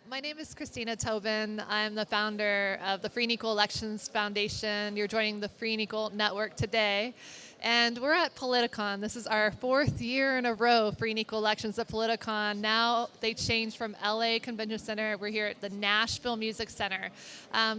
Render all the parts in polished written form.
My name is Christina Tobin. I'm the founder of the Free and Equal Elections Foundation. You're joining the Free and Equal Network today. And we're at Politicon. This is our 4th year in a row, Free and Equal Elections at Politicon. Now they changed from LA Convention Center. We're here at the Nashville Music Center.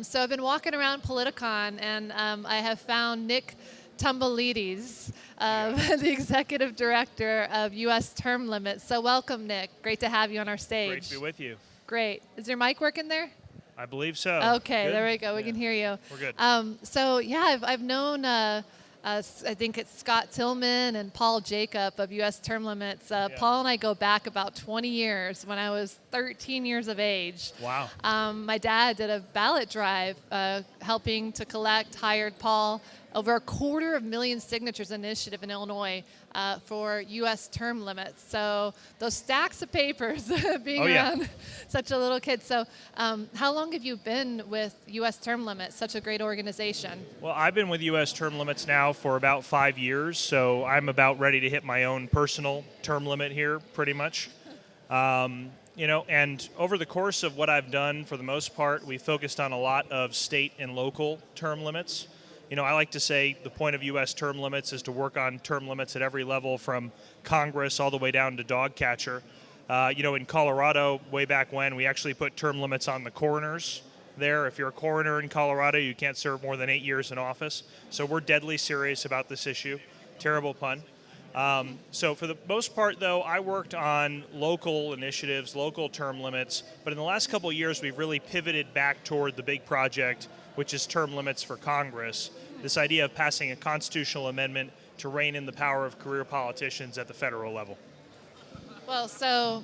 So I've been walking around Politicon, and I have found Nick Tomboulides, the executive director of U.S. Term Limits. So welcome, Nick. Great to have you on our stage. Great to be with you. Great. Is your mic working there? I believe so. Okay, Good? there we go. We can hear you. We're good. So yeah, I've known, I think it's Scott Tillman and Paul Jacob of U.S. Term Limits. Paul and I go back about 20 years when I was 13 years of age. Wow. My dad did a ballot drive helping to collect, hired Paul, over 250,000 signatures initiative in Illinois for U.S. term limits. So those stacks of papers being around such a little kid. So how long have you been with U.S. term limits, such a great organization? Well, I've been with U.S. Term Limits now for about 5 years, so I'm about ready to hit my own personal term limit here, pretty much. And over the course of what I've done, for the most part, we focused on a lot of state and local term limits. I like to say the point of U.S. term limits is to work on term limits at every level, from Congress all the way down to dog catcher. In Colorado, way back when, we actually put term limits on the coroners there. If you're a coroner in Colorado, you can't serve more than 8 years in office. So we're deadly serious about this issue. Terrible pun. So for the most part, though, I worked on local initiatives, local term limits. But in the last couple of years, we've really pivoted back toward the big project, which is term limits for Congress. This idea of passing a constitutional amendment to rein in the power of career politicians at the federal level. Well, so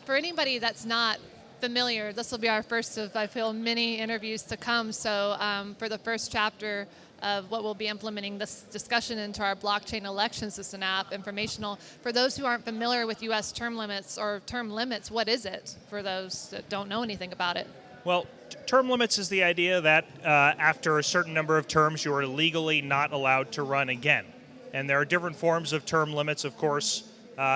for anybody that's not familiar, this will be our first of, I feel, many interviews to come. So for the first chapter of what we'll be implementing this discussion into our blockchain election system app, informational. For those who aren't familiar with U.S. term limits or term limits, what is it for those that don't know anything about it? Well, term limits is the idea that after a certain number of terms, you are legally not allowed to run again. And there are different forms of term limits, of course.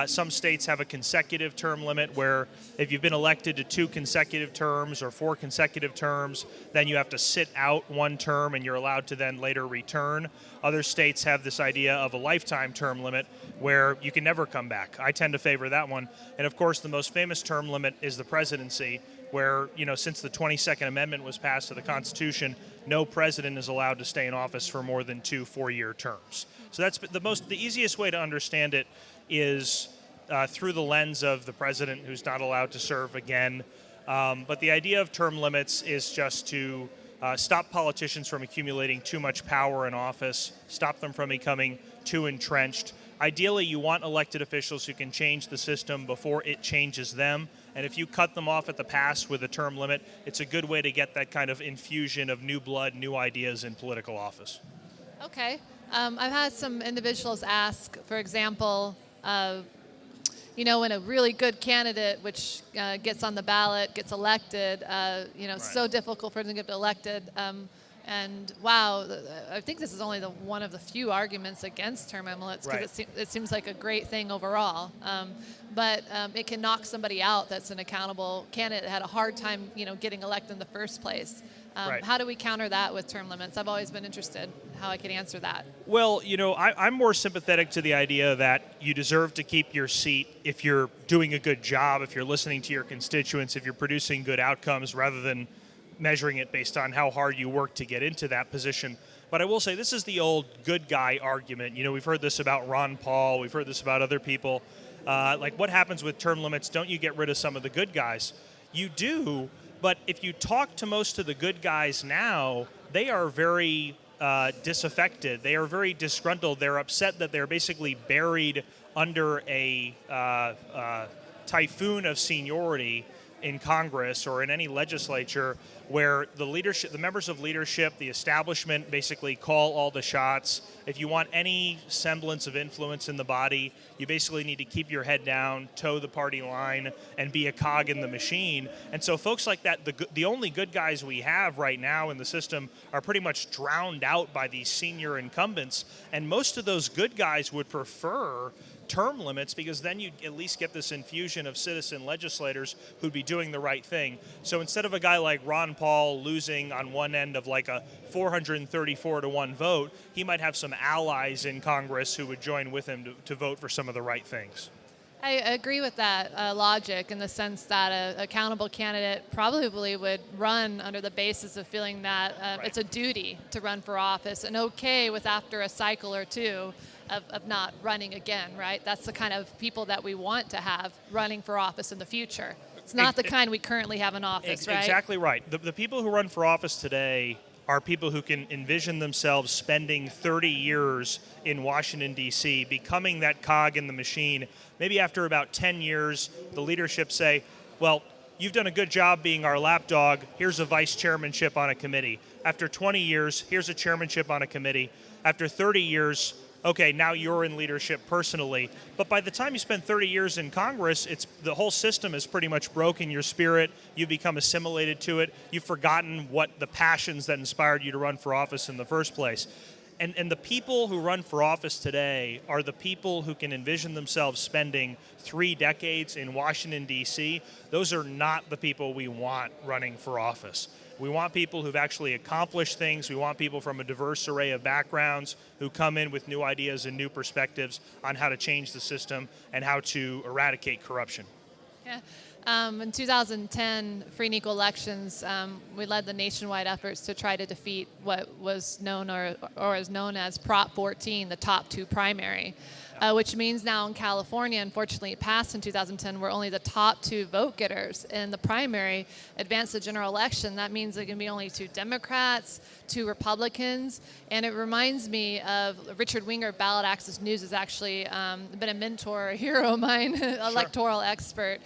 Some states have a consecutive term limit where if you've been elected to 2 consecutive terms or 4 consecutive terms, then you have to sit out 1 term and you're allowed to then later return. Other states have this idea of a lifetime term limit where you can never come back. I tend to favor that one. And of course, the most famous term limit is the presidency, where, since the 22nd Amendment was passed to the Constitution, no president is allowed to stay in office for more than 2 4-year terms. So that's the easiest way to understand it is through the lens of the president, who's not allowed to serve again. But the idea of term limits is just to stop politicians from accumulating too much power in office, stop them from becoming too entrenched. Ideally, you want elected officials who can change the system before it changes them. And if you cut them off at the pass with a term limit, it's a good way to get that kind of infusion of new blood, new ideas in political office. Okay. I've had some individuals ask, for example, when a really good candidate, which gets on the ballot, gets elected, Right. so difficult for them to get elected. And wow, I think this is only one of the few arguments against term limits, because it seems like a great thing overall. But it can knock somebody out that's an accountable candidate that had a hard time, getting elected in the first place. How do we counter that with term limits? I've always been interested how I could answer that. Well, I'm more sympathetic to the idea that you deserve to keep your seat if you're doing a good job, if you're listening to your constituents, if you're producing good outcomes, rather than measuring it based on how hard you work to get into that position. But I will say, this is the old good guy argument. We've heard this about Ron Paul. We've heard this about other people. Like, what happens with term limits? Don't you get rid of some of the good guys? You do, but if you talk to most of the good guys now, they are very disaffected. They are very disgruntled. They're upset that they're basically buried under a typhoon of seniority in Congress or in any legislature, where the members of leadership, the establishment, basically call all the shots. If you want any semblance of influence in the body, you basically need to keep your head down, toe the party line, and be a cog in the machine. And so folks like that, the only good guys we have right now in the system are pretty much drowned out by these senior incumbents. And most of those good guys would prefer term limits, because then you at least get this infusion of citizen legislators who'd be doing the right thing. So instead of a guy like Ron Paul losing on one end of like a 434 to 1 vote, he might have some allies in Congress who would join with him to vote for some of the right things. I agree with that logic in the sense that an accountable candidate probably would run under the basis of feeling that Right. it's a duty to run for office and okay with after a cycle or two of not running again, right? That's the kind of people that we want to have running for office in the future. It's not the kind we currently have in office, right? Exactly right. The people who run for office today are people who can envision themselves spending 30 years in Washington, D.C., becoming that cog in the machine. Maybe after about 10 years, the leadership say, well, you've done a good job being our lapdog. Here's a vice chairmanship on a committee. After 20 years, here's a chairmanship on a committee. After 30 years, okay, now you're in leadership personally. But by the time you spend 30 years in Congress, the whole system is pretty much broken your spirit. You've become assimilated to it. You've forgotten what the passions that inspired you to run for office in the first place. And the people who run for office today are the people who can envision themselves spending 3 decades in Washington, D.C. Those are not the people we want running for office. We want people who've actually accomplished things. We want people from a diverse array of backgrounds who come in with new ideas and new perspectives on how to change the system and how to eradicate corruption. Yeah. In 2010, free and equal elections, we led the nationwide efforts to try to defeat what was known or is known as Prop 14, the top 2 primary, which means now in California, unfortunately it passed in 2010, where only the top 2 vote getters in the primary advance the general election. That means there can be only 2 Democrats, 2 Republicans, and it reminds me of Richard Winger, Ballot Access News, has actually been a mentor, a hero of mine, electoral expert.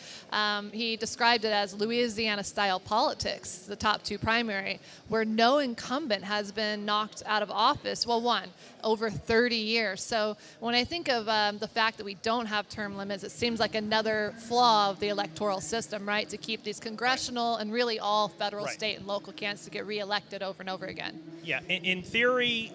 He described it as Louisiana-style politics, the top 2 primary, where no incumbent has been knocked out of office, over 30 years. So when I think of the fact that we don't have term limits, it seems like another flaw of the electoral system, right, to keep these congressional and really all federal, state, and local candidates to get reelected over and over again. Yeah, in theory,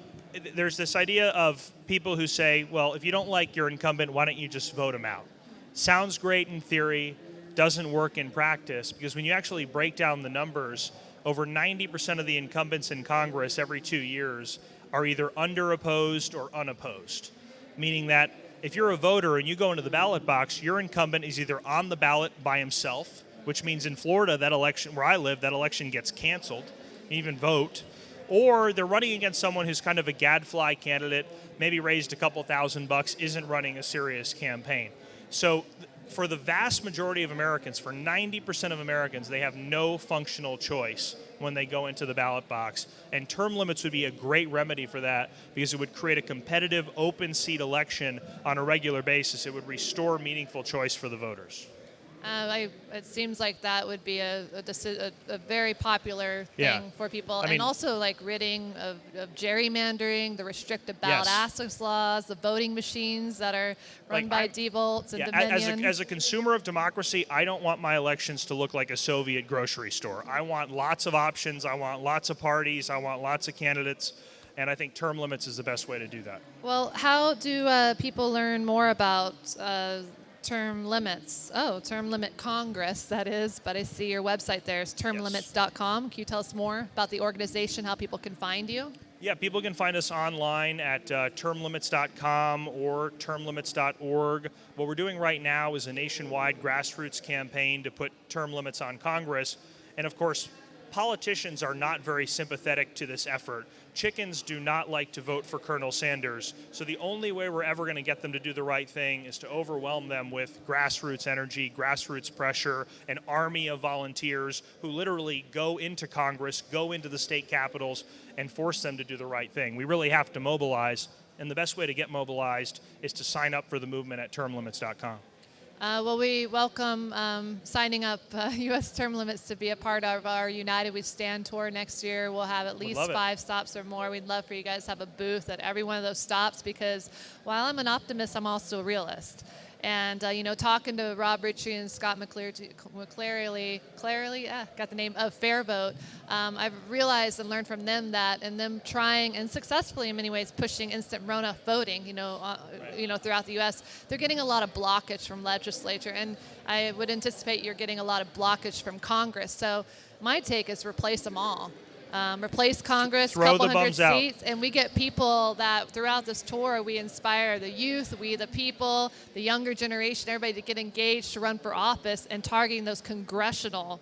there's this idea of people who say, well, if you don't like your incumbent, why don't you just vote him out? Sounds great in theory, doesn't work in practice, because when you actually break down the numbers, over 90% of the incumbents in Congress every 2 years are either underopposed or unopposed, meaning that if you're a voter and you go into the ballot box, your incumbent is either on the ballot by himself, which means in Florida, that election, where I live, that election gets canceled, you even vote, or they're running against someone who's kind of a gadfly candidate, maybe raised a couple $1,000, isn't running a serious campaign. So for the vast majority of Americans, for 90% of Americans, they have no functional choice when they go into the ballot box. And term limits would be a great remedy for that, because it would create a competitive open seat election on a regular basis. It would restore meaningful choice for the voters. It seems like that would be a very popular thing for people. And also like ridding of gerrymandering, the restrictive ballot access laws, the voting machines that are run by devolts and Dominion. As a consumer of democracy, I don't want my elections to look like a Soviet grocery store. I want lots of options. I want lots of parties. I want lots of candidates. And I think term limits is the best way to do that. Well, how do people learn more about term limits? Oh, Term Limit Congress, that is, but I see your website there is termlimits.com. Can you tell us more about the organization, how people can find you? Yeah, people can find us online at termlimits.com or termlimits.org. What we're doing right now is a nationwide grassroots campaign to put term limits on Congress. And of course, politicians are not very sympathetic to this effort. Chickens do not like to vote for Colonel Sanders. So the only way we're ever going to get them to do the right thing is to overwhelm them with grassroots energy, grassroots pressure, an army of volunteers who literally go into Congress, go into the state capitals, and force them to do the right thing. We really have to mobilize, and the best way to get mobilized is to sign up for the movement at termlimits.com. Well, we welcome signing up U.S. term limits to be a part of our United We Stand tour next year. We'll have at least 5 stops or more. We'd love for you guys to have a booth at every one of those stops, because while I'm an optimist, I'm also a realist. And talking to Rob Ritchie and Scott McClary, got the name of Fair Vote, I've realized and learned from them that, and them trying and successfully in many ways pushing instant runoff voting, throughout the U.S., they're getting a lot of blockage from legislature, and I would anticipate you're getting a lot of blockage from Congress. So my take is replace them all. Replace Congress, Throw couple the hundred bums out. seats, and we get people that throughout this tour, we inspire the youth, we the people, the younger generation, everybody to get engaged to run for office and targeting those congressional,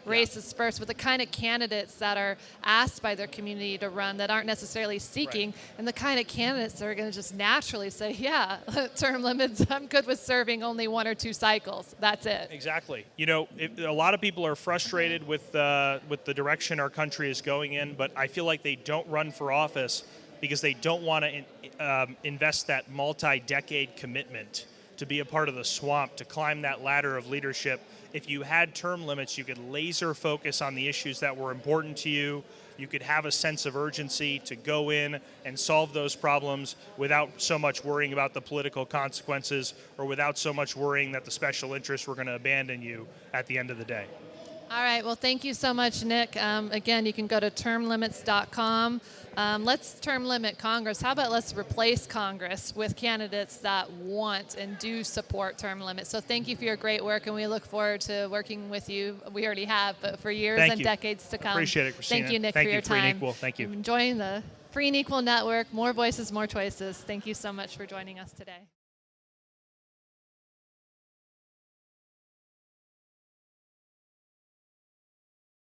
races first with the kind of candidates that are asked by their community to run that aren't necessarily seeking, and the kind of candidates that are going to just naturally say, yeah, term limits, I'm good with serving only 1 or 2 cycles. That's it. Exactly. A lot of people are frustrated with the direction our country is going in, but I feel like they don't run for office because they don't want to invest that multi-decade commitment to be a part of the swamp, to climb that ladder of leadership. If you had term limits, you could laser focus on the issues that were important to you. You could have a sense of urgency to go in and solve those problems without so much worrying about the political consequences or without so much worrying that the special interests were going to abandon you at the end of the day. All right. Well, thank you so much, Nick. Again, you can go to termlimits.com. Let's term limit Congress. How about let's replace Congress with candidates that want and do support term limits. So thank you for your great work, and we look forward to working with you. We already have, but for years and decades to come. Appreciate it, Christina. Thank you, Nick, Thank for you, your Free time. and Equal. Thank you. I'm enjoying the Free and Equal Network. More voices, more choices. Thank you so much for joining us today.